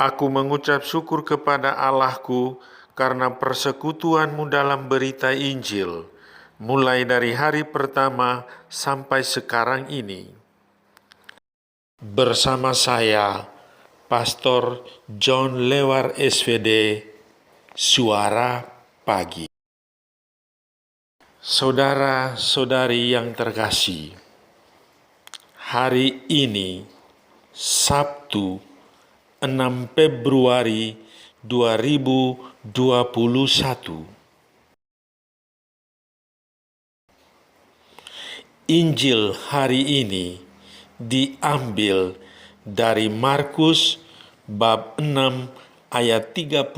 Aku mengucap syukur kepada Allahku karena persekutuanmu dalam berita Injil, mulai dari hari pertama sampai sekarang ini. Bersama saya, Pastor John Lewar SVD, Suara Pagi. Saudara-saudari yang terkasih, hari ini, Sabtu 6 Februari 2021. Injil hari ini diambil dari Markus bab 6 ayat 30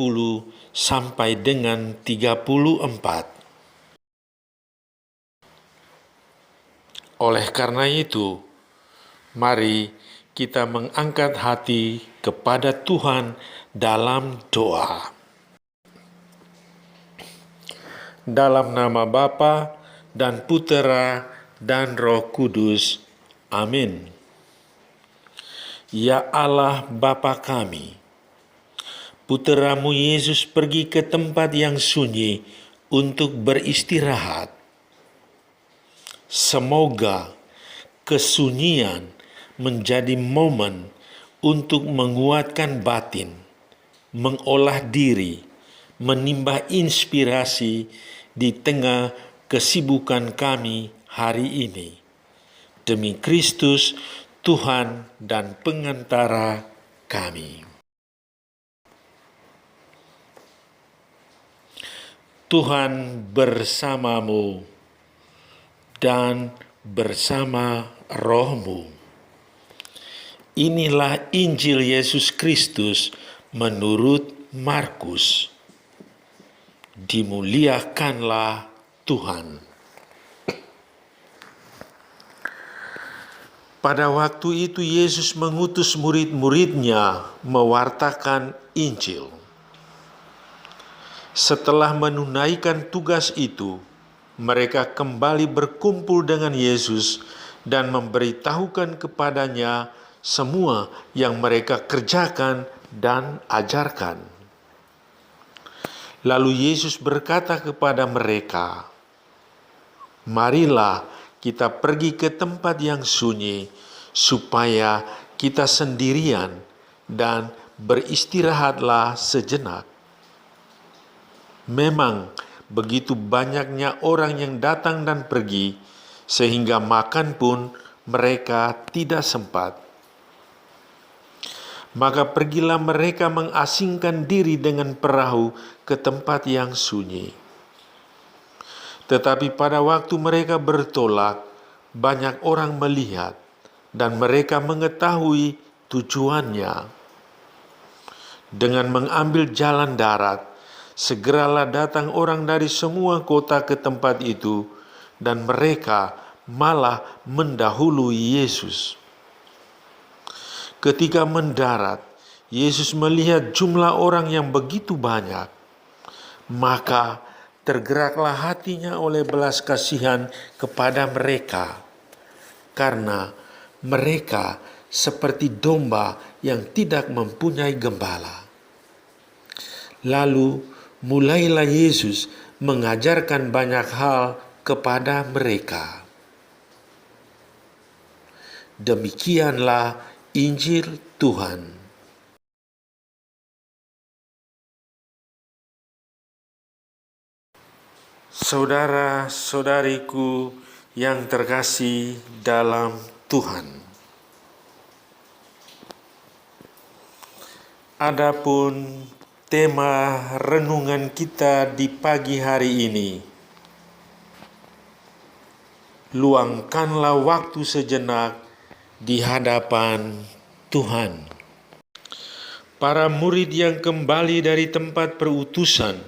sampai dengan 34. Oleh karena itu, mari kita mengangkat hati kepada Tuhan dalam doa. Dalam nama Bapa dan Putera dan Roh Kudus. Amin. Ya Allah Bapa kami, Puteramu Yesus pergi ke tempat yang sunyi untuk beristirahat. Semoga kesunyian menjadi momen untuk menguatkan batin, mengolah diri, menimba inspirasi di tengah kesibukan kami hari ini. Demi Kristus, Tuhan dan pengantara kami. Tuhan bersamamu dan bersama rohmu. Inilah Injil Yesus Kristus menurut Markus. Dimuliakanlah Tuhan. Pada waktu itu Yesus mengutus murid-muridnya mewartakan Injil. Setelah menunaikan tugas itu, mereka kembali berkumpul dengan Yesus dan memberitahukan kepadanya semua yang mereka kerjakan dan ajarkan. Lalu Yesus berkata kepada mereka, "Marilah kita pergi ke tempat yang sunyi, supaya kita sendirian dan beristirahatlah sejenak." Memang begitu banyaknya orang yang datang dan pergi, sehingga makan pun mereka tidak sempat. Maka pergilah mereka mengasingkan diri dengan perahu ke tempat yang sunyi. Tetapi pada waktu mereka bertolak, banyak orang melihat, dan mereka mengetahui tujuannya. Dengan mengambil jalan darat, segeralah datang orang dari semua kota ke tempat itu, dan mereka malah mendahului Yesus. Ketika mendarat, Yesus melihat jumlah orang yang begitu banyak, maka tergeraklah hatinya oleh belas kasihan kepada mereka, karena mereka seperti domba yang tidak mempunyai gembala. Lalu mulailah Yesus mengajarkan banyak hal kepada mereka. Demikianlah Injil Tuhan. Saudara-saudariku yang terkasih dalam Tuhan. Adapun tema renungan kita di pagi hari ini, luangkanlah waktu sejenak di hadapan Tuhan. Para murid yang kembali dari tempat perutusan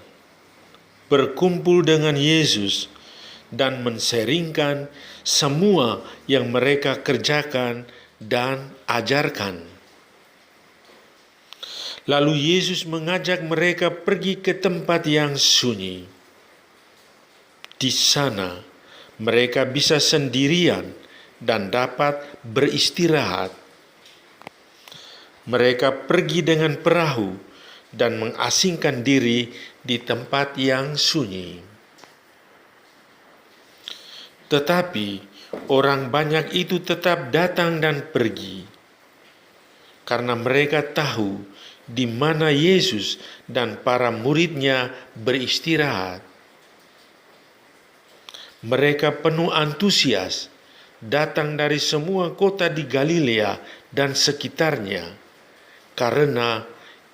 berkumpul dengan Yesus dan menseringkan semua yang mereka kerjakan dan ajarkan. Lalu Yesus mengajak mereka pergi ke tempat yang sunyi. Di sana mereka bisa sendirian dan dapat beristirahat. Mereka pergi dengan perahu dan mengasingkan diri di tempat yang sunyi. Tetapi orang banyak itu tetap datang dan pergi, karena mereka tahu di mana Yesus dan para murid-Nya beristirahat. Mereka penuh antusias, datang dari semua kota di Galilea dan sekitarnya, karena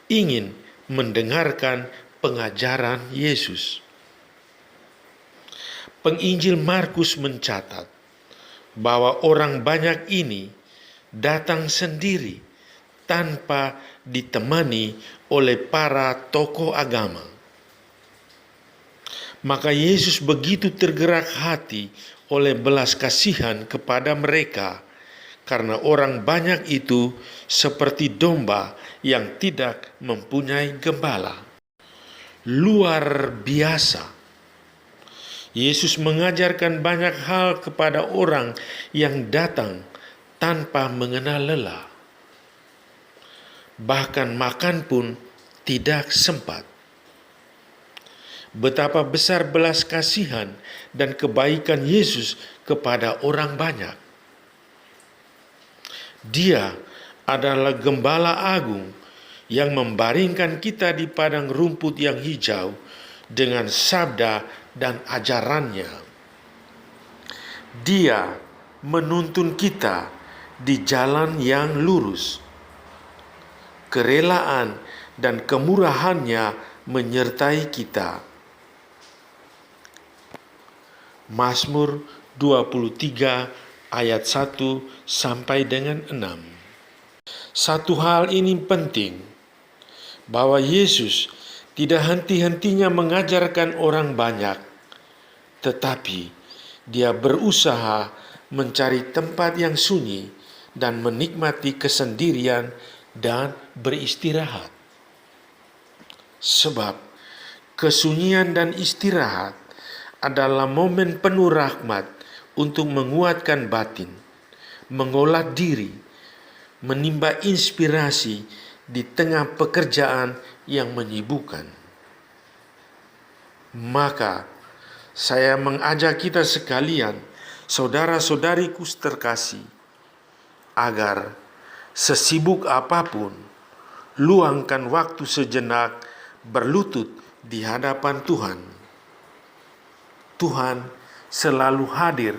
ingin mendengarkan pengajaran Yesus. Penginjil Markus mencatat bahwa orang banyak ini datang sendiri tanpa ditemani oleh para tokoh agama. Maka Yesus begitu tergerak hati oleh belas kasihan kepada mereka, karena orang banyak itu seperti domba yang tidak mempunyai gembala. Luar biasa. Yesus mengajarkan banyak hal kepada orang yang datang tanpa mengenal lelah. Bahkan makan pun tidak sempat. Betapa besar belas kasihan dan kebaikan Yesus kepada orang banyak. Dia adalah gembala agung yang membaringkan kita di padang rumput yang hijau dengan sabda dan ajarannya. Dia menuntun kita di jalan yang lurus. Kerelaan dan kemurahannya menyertai kita. Mazmur 23 ayat 1 sampai dengan 6. Satu hal ini penting, bahwa Yesus tidak henti-hentinya mengajarkan orang banyak, tetapi Dia berusaha mencari tempat yang sunyi dan menikmati kesendirian dan beristirahat. Sebab kesunyian dan istirahat adalah momen penuh rahmat untuk menguatkan batin, mengolah diri, menimba inspirasi di tengah pekerjaan yang menyibukkan. Maka saya mengajak kita sekalian, saudara-saudariku terkasih, agar sesibuk apapun, luangkan waktu sejenak berlutut di hadapan Tuhan. Tuhan selalu hadir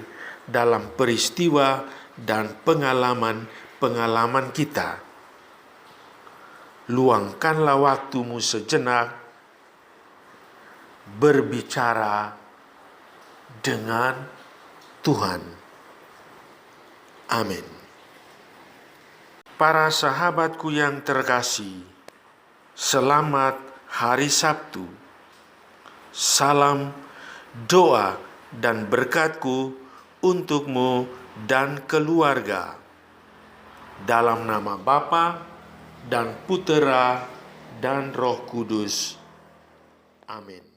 dalam peristiwa dan pengalaman-pengalaman kita. Luangkanlah waktumu sejenak berbicara dengan Tuhan. Amin. Para sahabatku yang terkasih, selamat hari Sabtu. Salam doa dan berkatku untukmu dan keluarga. Dalam nama Bapa dan Putera dan Roh Kudus. Amin.